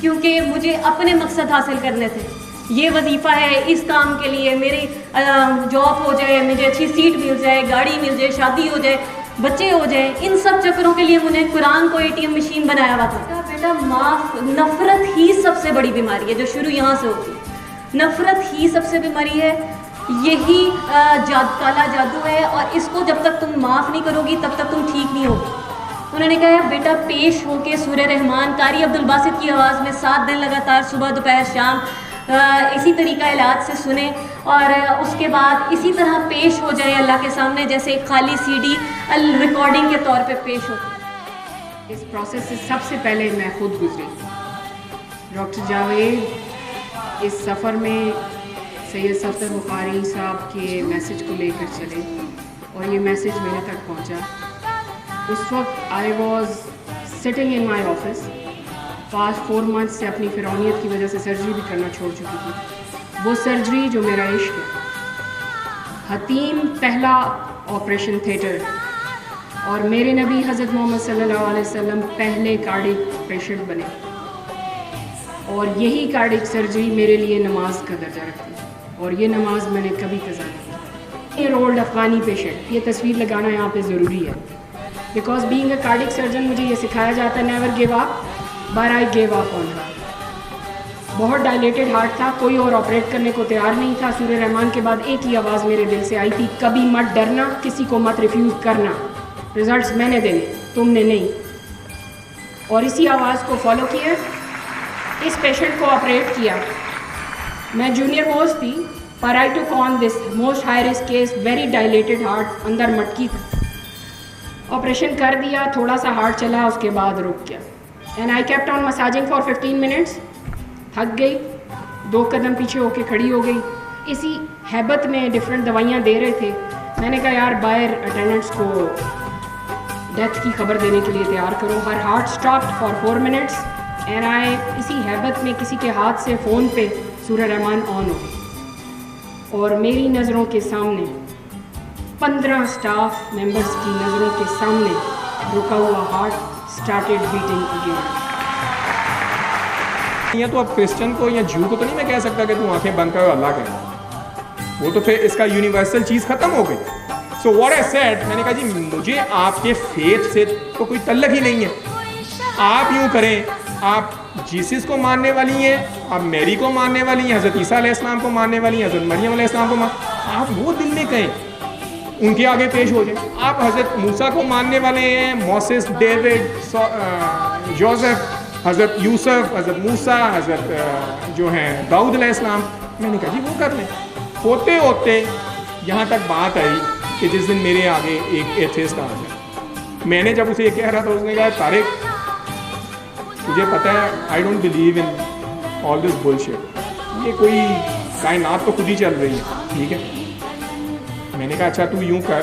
क्योंकि मुझे अपने मकसद हासिल करने थे। ये वजीफ़ा है, इस काम के लिए मेरी जॉब हो जाए, मुझे अच्छी सीट मिल जाए, गाड़ी मिल जाए, शादी हो जाए, बच्चे हो जाए, इन सब चक्करों के लिए मुझे कुरान को ATM मशीन बनाया हुआ था। बेटा माफ़, नफ़रत ही सबसे बड़ी बीमारी है जो शुरू यहाँ से होती है। नफ़रत ही सबसे बीमारी है, यही काला जादू है, और इसको जब तक तुम माफ़ नहीं करोगी तब तक तुम ठीक नहीं होगी। उन्होंने कहा बेटा पेश हो के सूरह रहमान कारी अब्दुल बासित की आवाज़ में 7 दिन लगातार सुबह दोपहर शाम इसी तरीका इलाज से सुने, और उसके बाद इसी तरह पेश हो जाए अल्लाह के सामने जैसे एक खाली CD रिकॉर्डिंग के तौर पे पेश हो। इस प्रोसेस से सबसे पहले मैं खुद गुजरी। डॉक्टर जावेद इस सफ़र में सैयद सफ़दर बुखारी साहब के मैसेज को लेकर चले और ये मैसेज मेरे तक पहुंचा। उस वक्त I was sitting in my office. Past 4 months से अपनी फिरौनियत की वजह से सर्जरी भी करना छोड़ चुकी थी। वो सर्जरी जो मेरा इश्क है। हतीम पहला ऑपरेशन थिएटर, और मेरे नबी हज़रत मोहम्मद सल्लल्लाहु अलैहि वसल्लम पहले कार्डिक पेशेंट बने, और यही कार्डिक सर्जरी मेरे लिए नमाज का दर्जा रखती है, और ये नमाज मैंने कभी कज़ा नहीं। ईयर ओल्ड अफ़गानी पेशेंट, ये तस्वीर लगाना यहाँ पे ज़रूरी है, because being a cardiac surgeon मुझे ये सिखाया जाता है never give up, but I give up on her. बहुत डायलेटेड हार्ट था, कोई और ऑपरेट करने को तैयार नहीं था। सूरह रहमान के बाद एक ही आवाज़ मेरे दिल से आई थी, कभी मत डरना, किसी को मत रिफ्यूज़ करना, रिजल्ट्स मैंने देने, तुमने नहीं। और इसी आवाज़ को फॉलो किया, इस पेशेंट को ऑपरेट किया। मैं जूनियर मोस्ट थी, पर I took on this most high risk case, very dilated heart, अंदर मटकी था। ऑपरेशन कर दिया, थोड़ा सा हार्ट चला, उसके बाद रुक गया। And I kept on massaging for 15 minutes. थक गई, 2 कदम पीछे होके खड़ी हो गई। इसी हैबत में डिफरेंट दवाइयाँ दे रहे थे। मैंने कहा यार बाहर अटेंडेंट्स को डेथ की खबर देने के लिए तैयार करो। Her heart stopped for 4 minutes and I इसी हैबत में किसी के हाथ से फ़ोन पे सूरह रहमान ऑन हो गई, और मेरी नज़रों के सामने 15 स्टाफ मेंबर्स की नज़रों के सामने रुका हुआ हार्ट स्टार्टेड बीटिंग अगेन। ये तो अब क्रिश्चियन को या जू को तो नहीं मैं कह सकता कि तू आंखें बंद कर अल्लाह कह, वो तो फिर इसका यूनिवर्सल चीज़ ख़त्म हो गई। सो व्हाट आई सेड, मैंने कहा जी मुझे आपके फेथ से तो कोई तल्लक ही नहीं है। आप यूँ करें, आप जीसस को मानने वाली हैं, आप मैरी को मानने वाली हैं, हज़रत ईसा अलैहिस्सलाम को मानने वाली हैं, हज़रत मरियम अलैहिस्सलाम को आप वो दिल में कहें, उनके आगे पेश हो जाए। आप हज़रत मूसा को मानने वाले हैं, मोसेस, डेविड, जोसेफ, हज़रत यूसुफ, हज़रत मूसा, हज़रत जो हैं दाऊद अलैहिस्सलाम। मैंने कहा जी वो कर लें। होते होते यहाँ तक बात आई कि जिस दिन मेरे आगे एक एथिस्ट आ गया। मैंने जब उसे ये कह रहा था, उसने कहा तारिक तुझे पता है I don't believe in all this bullshit, ये कोई कायनात तो खुद ही चल रही है, ठीक है। मैंने कहा अच्छा तू यूँ कर,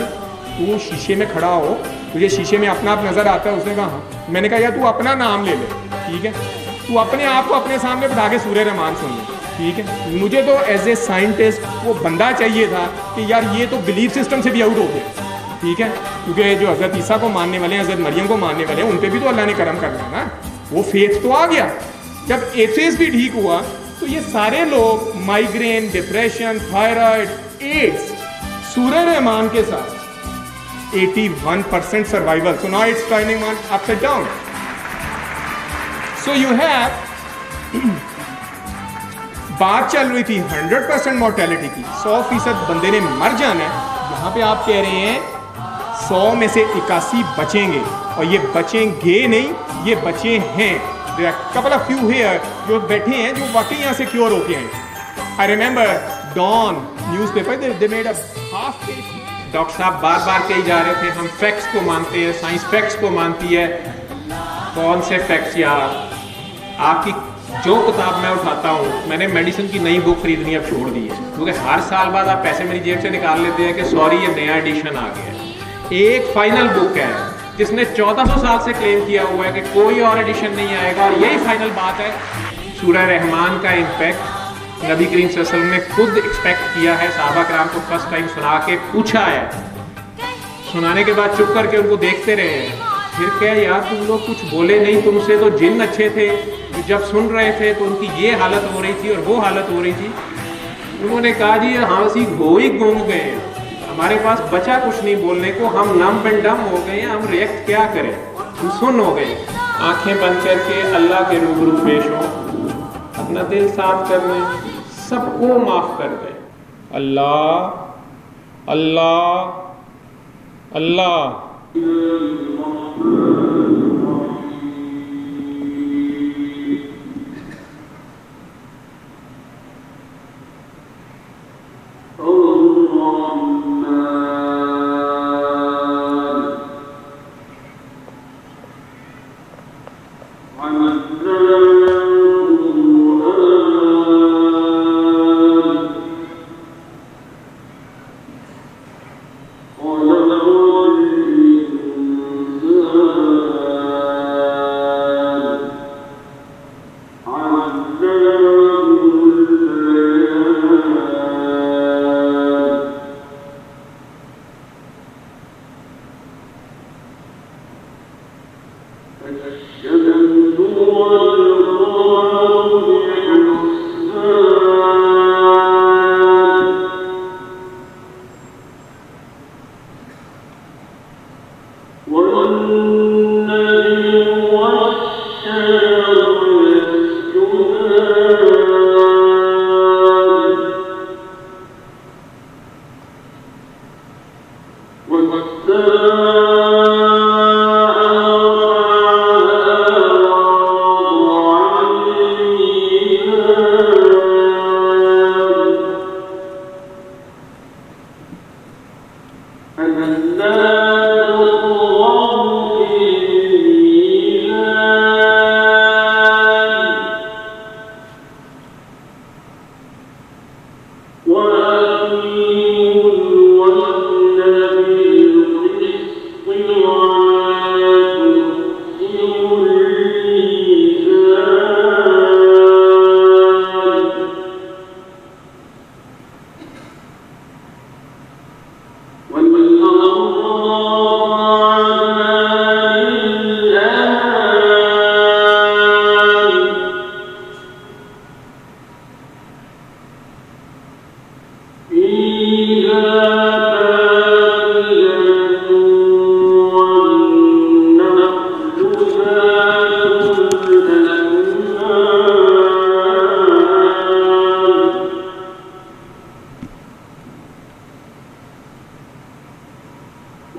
तू शीशे में खड़ा हो, तुझे शीशे में अपना आप नज़र आता है? उसने कहा हाँ। मैंने कहा यार तू अपना नाम ले ले, ठीक है, तू अपने आप को अपने सामने बिठा के सूरह रहमान सुन ले, ठीक है। मुझे तो एज ए साइंटिस्ट वो बंदा चाहिए था कि यार ये तो बिलीफ सिस्टम से भी आउट हो गया, ठीक है, क्योंकि जो हज़रत ईसा को मानने वाले हैं, हज़रत मरियम को मानने वाले हैं, उन पर भी तो अल्लाह ने करम करना है ना, वो फेथ तो आ गया। जब एथिस्ट भी ठीक हुआ तो ये सारे लोग माइग्रेन, डिप्रेशन, थायराइड, एड्स, सूरह रहमान के साथ 81% survival. So now it's turning on upside down. So you have बात चल रही थी 100% मोर्टेलिटी की, 100% बंदे ने मर जाना है। यहाँ पे आप कह रहे हैं 100 में से 81 बचेंगे, और ये बचेंगे नहीं, ये बचे हैं। कपल ऑफ फ्यू हियर जो बैठे हैं जो वाकई यहाँ से क्योर होके हैं। I remember Dawn newspaper they made a half page. Doctor साहब बार बार कही जा रहे थे हम फैक्ट्स को मानते हैं, साइंस फैक्ट्स को मानती है। कौन से फैक्ट्स यार? आपकी जो किताब मैं उठाता हूँ, मैंने मेडिसिन की नई बुक खरीदनी अब छोड़ दी है, क्योंकि हर साल बाद आप पैसे मेरी जेब से निकाल लेते हैं कि सॉरी ये नया एडिशन आ गया है। एक फाइनल बुक है जिसने 1400 साल से क्लेम किया हुआ है कि कोई और एडिशन नहीं आएगा, और यही फाइनल बात है। सूरह रहमान का इम्पैक्ट नबी करीम सल्लल्लाहु अलैहि वसल्लम ने खुद एक्सपेक्ट किया है। सहाबा कराम को फर्स्ट टाइम सुना के पूछा है, सुनाने के बाद चुप करके उनको देखते रहे हैं। फिर क्या यार तुम लोग कुछ बोले नहीं, तुमसे तो जिन अच्छे थे, तो जब सुन रहे थे तो उनकी ये हालत हो रही थी और वो हालत हो रही थी। उन्होंने कहा जी हाँ सी हो ही गूंग गए हैं, हमारे पास बचा कुछ नहीं बोलने को, हम नम एंड डम हो गए हैं, हम रिएक्ट क्या करें, हम सुन हो गए। आंखें बंद करके अल्लाह के रूबरू पेश हो, अपना दिल साफ कर लें, सबको माफ कर दें। अल्लाह अल्लाह अल्लाह।